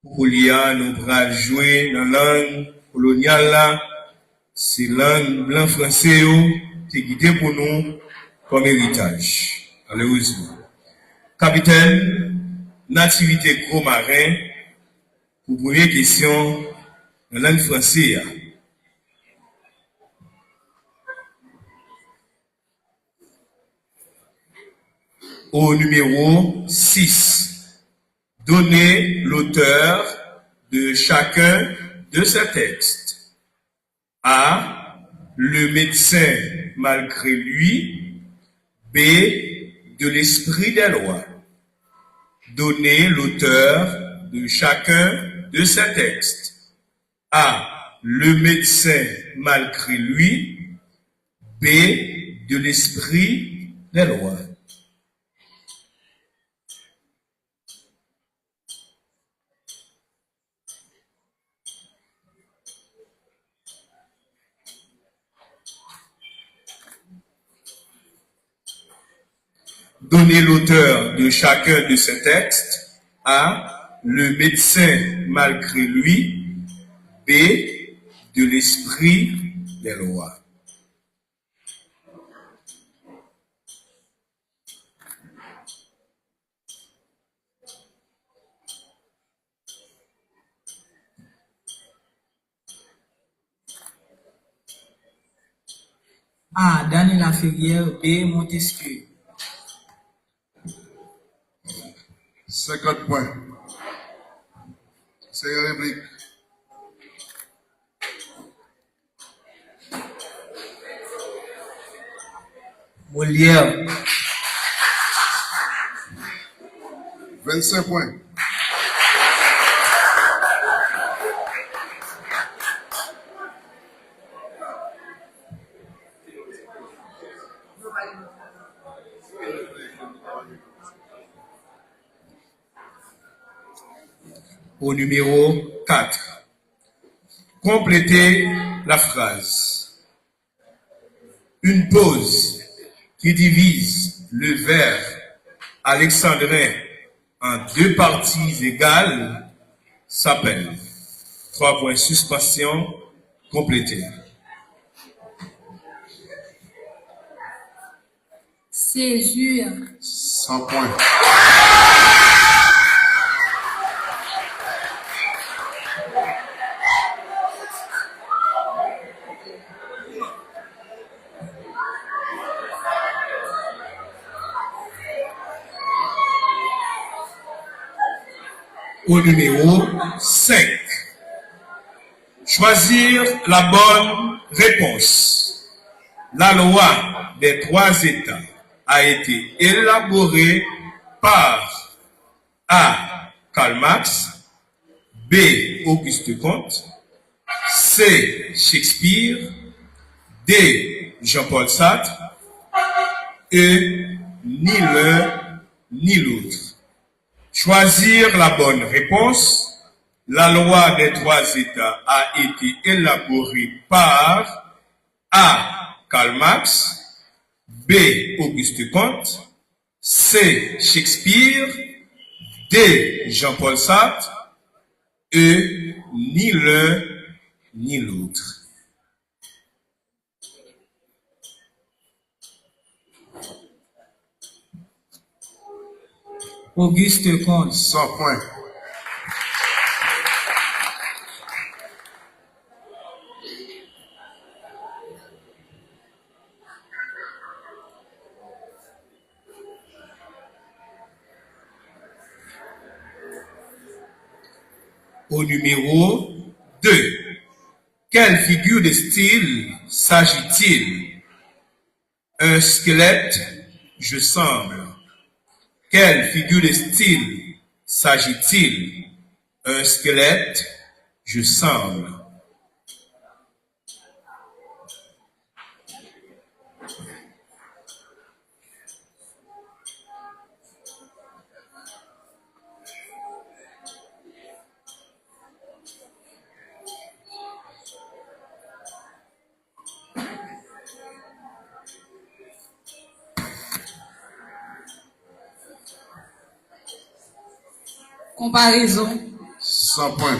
Pour lire, nous pourrons jouer dans la langue coloniale, c'est la langue blanc français qui est guidée pour nous comme héritage. Malheureusement. Capitaine, nativité gros marin, pour première question, dans la langue française. Au numéro 6. Donnez l'auteur de chacun de ces textes. A. Le médecin malgré lui. B. De l'esprit des lois. Donnez l'auteur de chacun de ces textes. A. Le médecin malgré lui. B. De l'esprit des lois. Donnez l'auteur de chacun de ces textes. A. Le médecin malgré lui. B. De l'esprit des lois. A. Daniel Laferrière. B. Montesquieu. 50 points. C'est la réplique. Molière. 25 points. Au numéro 4. Complétez la phrase. Une pause qui divise le vers alexandrin en deux parties égales s'appelle. 3 points suspension complétée. Césure. 100 points. Au numéro 5. Choisir la bonne réponse. La loi des 3 États a été élaborée par A. Karl Marx, B. Auguste Comte, C. Shakespeare, D. Jean-Paul Sartre, E. Ni l'un ni l'autre. Choisir la bonne réponse. La loi des 3 États a été élaborée par A. Karl Marx, B. Auguste Comte, C. Shakespeare, D. Jean-Paul Sartre, E. Ni l'un ni l'autre. Auguste Comte. 100 points. Au numéro 2. Quelle figure de style s'agit-il? Un squelette, je semble. Quelle figure de style s'agit-il? Un squelette, je semble. Comparaison. 100 points.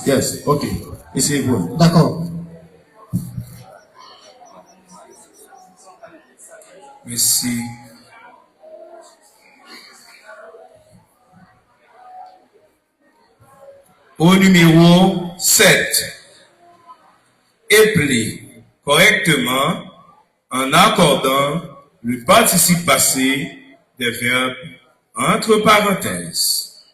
Yes, ok. Essayez-vous. D'accord. Merci. Au numéro 7, épeler correctement en accordant le participe passé des verbes entre parenthèses.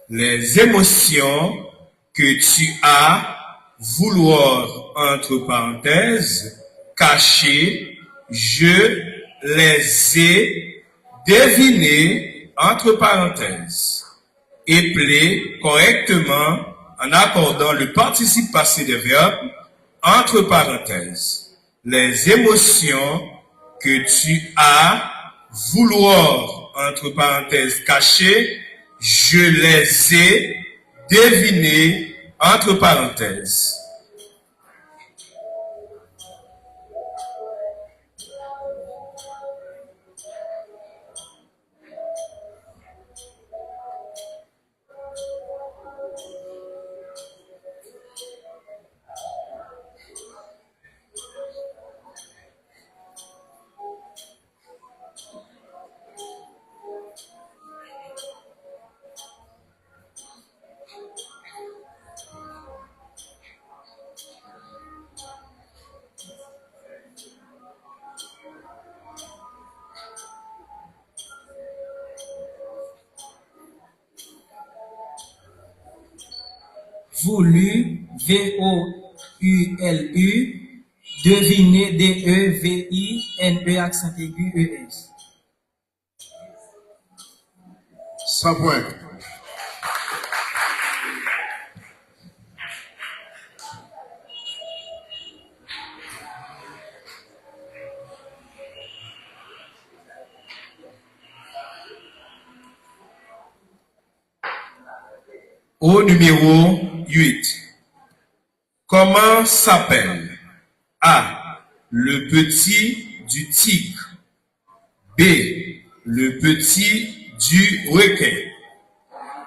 Les émotions que tu as, vouloir entre parenthèses, cacher, je les ai devinées entre parenthèses. Épeler correctement en accordant le participe passé des verbes entre parenthèses. Les émotions que tu as, vouloir entre parenthèses, cacher, je les ai devinées entre parenthèses. Voulu, V-O-U-L-U, deviner, D-E-V-I-N-E, accent aigu, E-S. 100 points. Au numéro 8, comment s'appelle A. Le petit du tigre. B. Le petit du requin.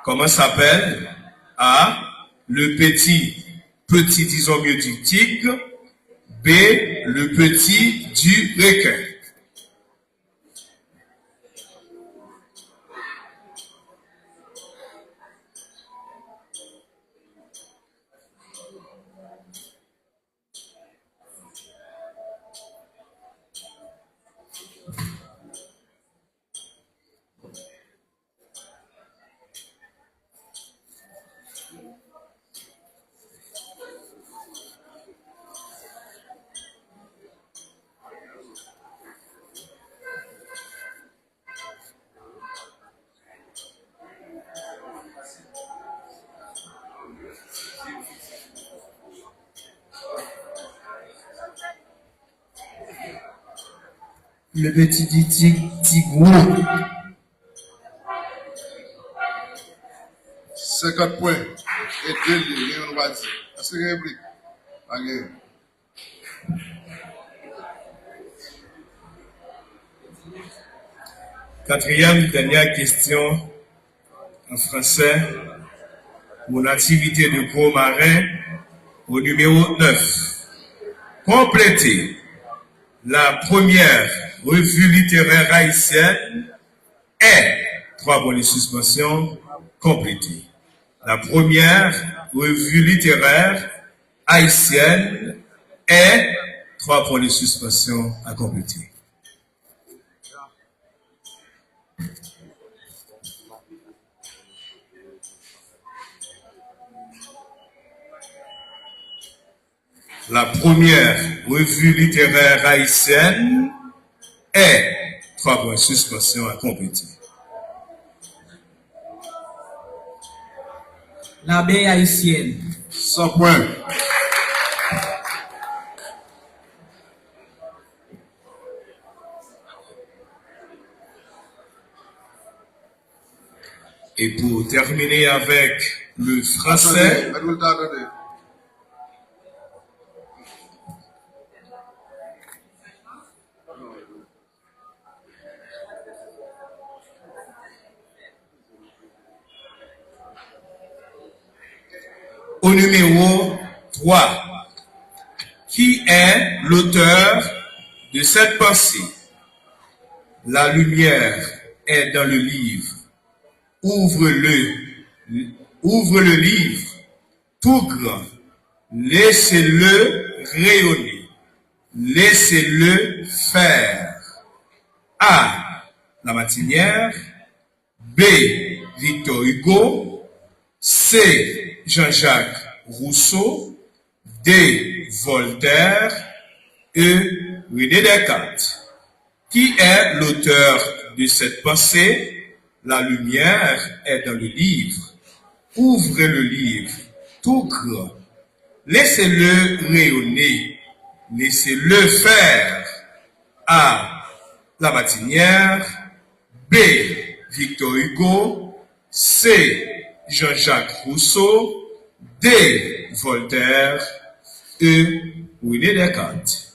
Comment s'appelle A. Le petit disons mieux du tigre. B. Le petit du requin. Le petit du tigre. 50 points. Et 2 lignes, on va dire. Est-ce que vous avez allez. Quatrième, dernière question en français. Mon activité de gros marin au numéro 9. Complétez La première revue littéraire haïtienne est, 3 points de suspension, complétée. La première revue littéraire haïtienne est, 3 points de suspension à compléter. La première revue littéraire haïtienne est, 3 points de suspension à compléter. L'abeille haïtienne. 100 points. Et pour terminer avec le français, Attendez. au numéro 3, qui est l'auteur de cette pensée? La lumière est dans le livre. Ouvre-le livre, tout grand. Laissez-le rayonner. Laissez-le faire. A. Lamartinière. B. Victor Hugo. C. Jean-Jacques Rousseau. D. Voltaire. E. René Descartes. Qui est l'auteur de cette pensée? La lumière est dans le livre. Ouvrez le livre, tout grand. Laissez-le rayonner. Laissez-le faire. A. Lamartinière. B. Victor Hugo. C. Jean-Jacques Rousseau. D. Voltaire. E. René Descartes.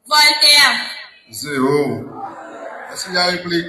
Voltaire. 0. Est-ce qu'il y a réplique?